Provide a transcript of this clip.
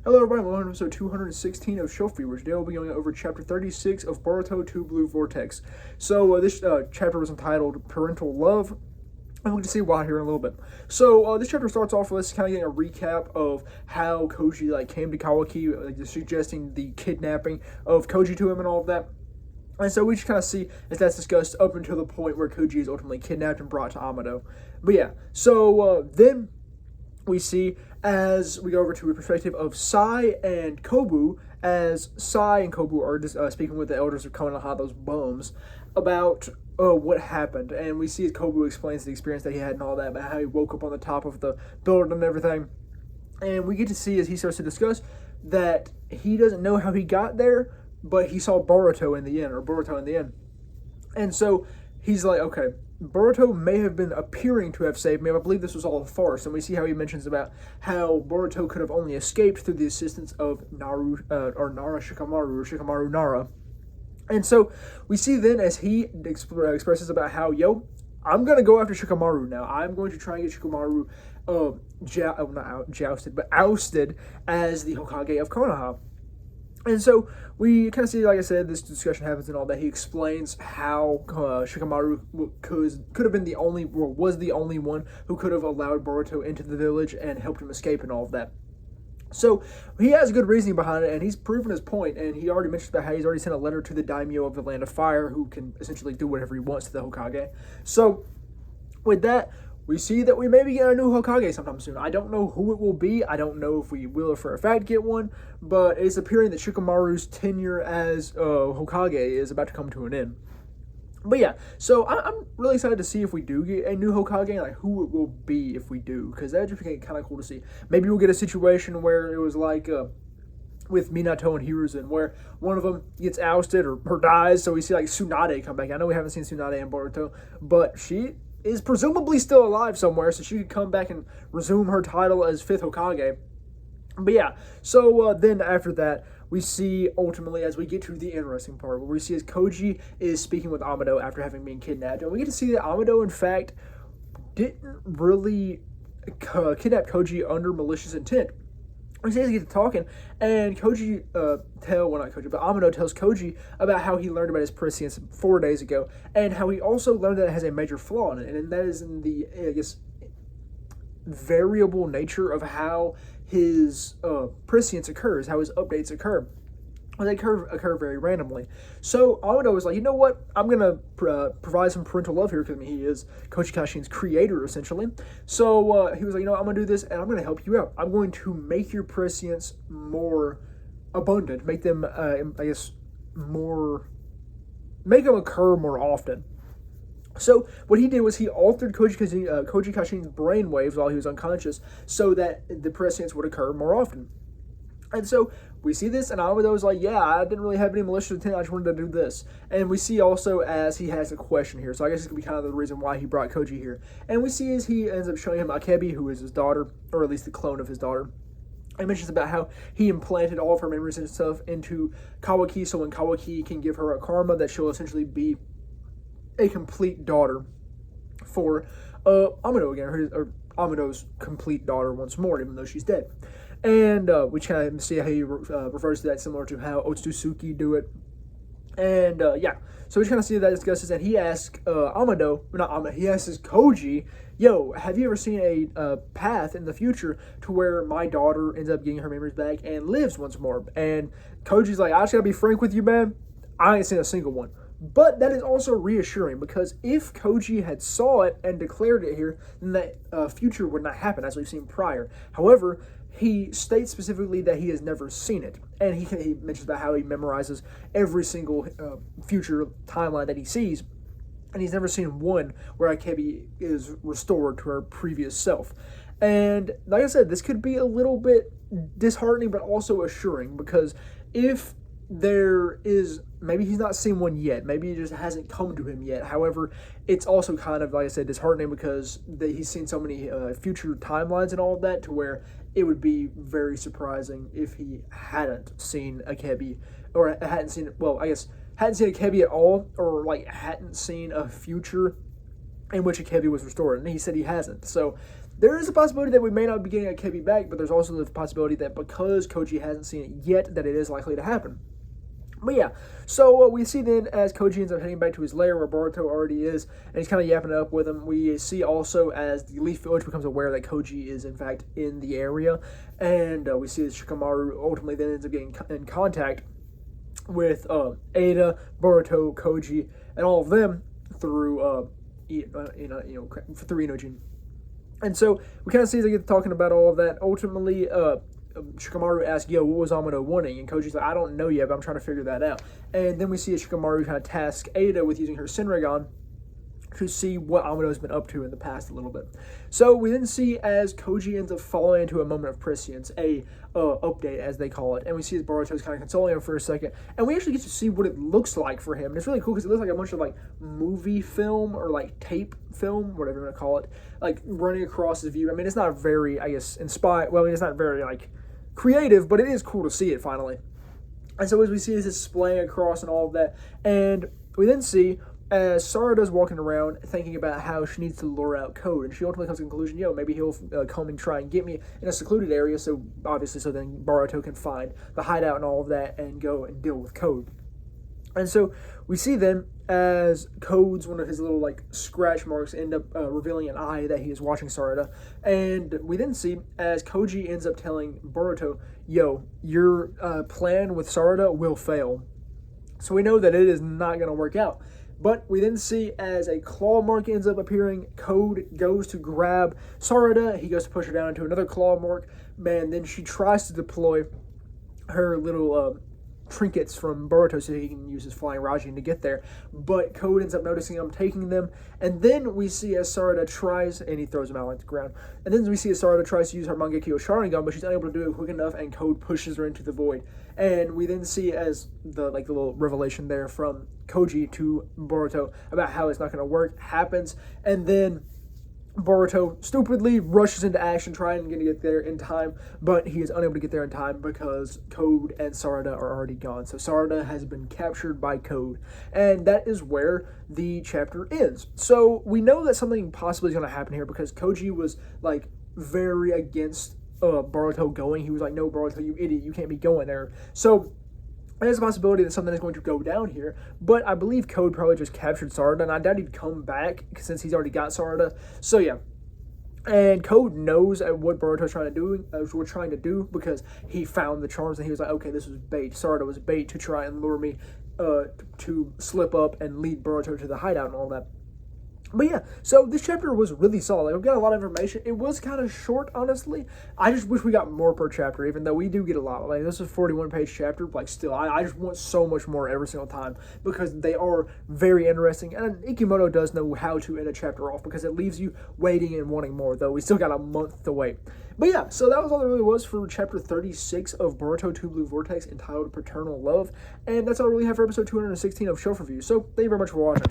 Hello everybody, welcome to episode 216 of Shelf Viewers. Today we'll be going over chapter 36 of Boruto 2 Blue Vortex. So this chapter was entitled Parental Love, and we'll get to see why here in a little bit. So this chapter starts off with us kind of getting a recap of how Koji came to Kawaki, suggesting the kidnapping of Koji to him and all of that. And so we just kind of see as that's discussed up until the point where Koji is ultimately kidnapped and brought to Amado. But yeah, so then we see as we go over to a perspective of Sai and Kobu, as Sai and Kobu are just speaking with the elders of Konoha, those bums, about what happened. And we see as Kobu explains the experience that he had and all that, about how he woke up on the top of the building and everything. And we get to see as he starts to discuss that he doesn't know how he got there, but he saw Boruto in the end. And so he's like, okay, Boruto may have been appearing to have saved me. I believe this was all a farce. And we see how he mentions about how Boruto could have only escaped through the assistance of Shikamaru Nara. And so we see then as he expresses about how, I'm going to go after Shikamaru now. I'm going to try and get Shikamaru ousted as the Hokage of Konoha. And so we kind of see, like I said, this discussion happens and all that. He explains how Shikamaru could have been was the only one who could have allowed Boruto into the village and helped him escape and all of that. So he has good reasoning behind it, and he's proven his point. And he already mentioned about how he's already sent a letter to the daimyo of the Land of Fire, who can essentially do whatever he wants to the Hokage. So with that, we see that we may be getting a new Hokage sometime soon. I don't know who it will be. I don't know if we will for a fact get one, but it's appearing that Shikamaru's tenure as Hokage is about to come to an end. But yeah, so I'm really excited to see if we do get a new Hokage, like who it will be if we do, because that just became kind of cool to see. Maybe we'll get a situation where it was like with Minato and Hiruzen, where one of them gets ousted or dies, so we see like Tsunade come back. I know we haven't seen Tsunade in Boruto, but she is presumably still alive somewhere, so she could come back and resume her title as 5th Hokage. But yeah, so then after that, we see ultimately as we get to the interesting part, where we see as Koji is speaking with Amado after having been kidnapped, and we get to see that Amado, in fact, didn't really kidnap Koji under malicious intent. We see as they get to talking, and Amado tells Koji about how he learned about his prescience 4 days ago, and how he also learned that it has a major flaw in it, and that is in the, variable nature of how his prescience occurs, how his updates occur. They occur very randomly. So Amado was like, you know what? I'm going to provide some parental love here, because he is Koji Kashin's creator, essentially. So he was like, I'm going to do this, and I'm going to help you out. I'm going to make your prescience more abundant, make them, make them occur more often. So what he did was he altered Koji Kashin's brainwaves while he was unconscious so that the prescience would occur more often. And so we see this, and Amado was like, I didn't really have any malicious intent, I just wanted to do this. And we see also as he has a question here, so I guess it's going to be kind of the reason why he brought Koji here. And we see as he ends up showing him Akebi, who is his daughter, or at least the clone of his daughter. He mentions about how he implanted all of her memories and stuff into Kawaki, so when Kawaki can give her a karma, that she'll essentially be a complete daughter for Amado again, or Amado's complete daughter once more, even though she's dead. And we kind of see how he refers to that, similar to how Otsutsuki do it. And so we kind of see that discusses, and he asks he asks Koji, have you ever seen a path in the future to where my daughter ends up getting her memories back and lives once more? And Koji's like, I just gotta be frank with you, man, I ain't seen a single one. But that is also reassuring, because if Koji had saw it and declared it here, then that future would not happen, as we've seen prior. However, he states specifically that he has never seen it, and he mentions about how he memorizes every single future timeline that he sees, and he's never seen one where Akebi is restored to her previous self. And like I said, this could be a little bit disheartening, but also assuring, because if there is, maybe he's not seen one yet, maybe it just hasn't come to him yet. However, it's also kind of, like I said, disheartening, because he's seen so many future timelines and all of that, to where it would be very surprising if he hadn't seen Akebi, or hadn't seen Akebi at all, or hadn't seen a future in which Akebi was restored, and he said he hasn't. So there is a possibility that we may not be getting Akebi back, but there's also the possibility that because Koji hasn't seen it yet, that it is likely to happen. But yeah, so what we see then as Koji ends up heading back to his lair where Boruto already is, and he's kind of yapping it up with him. We see also as the Leaf Village becomes aware that Koji is in fact in the area, and we see that Shikamaru ultimately then ends up getting in contact with Ada, Boruto, Koji, and all of them through through Inojin. And so we kind of see as they get talking about all of that. Ultimately, Shikamaru asks, "Yo, what was Amano wanting?" And Koji's like, "I don't know yet, but I'm trying to figure that out." And then we see Shikamaru kind of task Ada with using her Senrigan to see what Amano's been up to in the past a little bit. So we then see as Koji ends up falling into a moment of prescience, a update as they call it, and we see as Boruto's kind of consoling him for a second, and we actually get to see what it looks like for him. And it's really cool because it looks like a bunch of like movie film or like tape film, whatever you want to call it, like running across his view. I mean, it's not very, I guess, inspired. Well, I mean, it's not very like creative, but it is cool to see it finally. And so as we see this splaying across and all of that, and we then see as Sarada's walking around thinking about how she needs to lure out Code, and she ultimately comes to the conclusion, maybe he'll come and try and get me in a secluded area, so obviously so then Boruto can find the hideout and all of that and go and deal with Code. And so we see then as Code's one of his little like scratch marks end up revealing an eye that he is watching Sarada, and we then see as Koji ends up telling Boruto, your plan with Sarada will fail. So we know that it is not going to work out. But we then see as a claw mark ends up appearing, Code goes to grab Sarada. He goes to push her down into another claw mark. Man, then she tries to deploy her little trinkets from Boruto so he can use his flying Rajin to get there. But Code ends up noticing him, taking them. And then we see as Sarada tries, and he throws them out like the ground. And then we see as Sarada tries to use her Mangekyo Sharingan, but she's unable to do it quick enough, and Code pushes her into the void. And we then see as the little revelation there from Koji to Boruto about how it's not going to work happens, and then Boruto stupidly rushes into action trying to get there in time, but he is unable to get there in time because Code and Sarada are already gone. So Sarada has been captured by Code, and that is where the chapter ends. So we know that something possibly is going to happen here because Koji was like very against Boruto going. He was like, "No, Boruto, you idiot, you can't be going there." So there's a possibility that something is going to go down here, but I believe Code probably just captured Sarada, and I doubt he'd come back since he's already got Sarada. So yeah, and Code knows what Boruto's trying to do because he found the charms, and he was like, "Okay, this was bait. Sarada was bait to try and lure me to slip up and lead Boruto to the hideout and all that." But yeah, so this chapter was really solid. We've got a lot of information. It was kind of short, honestly. I just wish we got more per chapter, even though we do get a lot. Like, this is a 41-page chapter. Like, still, I just want so much more every single time because they are very interesting. And Ikimoto does know how to end a chapter off because it leaves you waiting and wanting more, though. We still got a month to wait. But yeah, so that was all there really was for chapter 36 of Boruto 2 Blue Vortex entitled Paternal Love. And that's all I really have for episode 216 of Shelf Review. So, thank you very much for watching.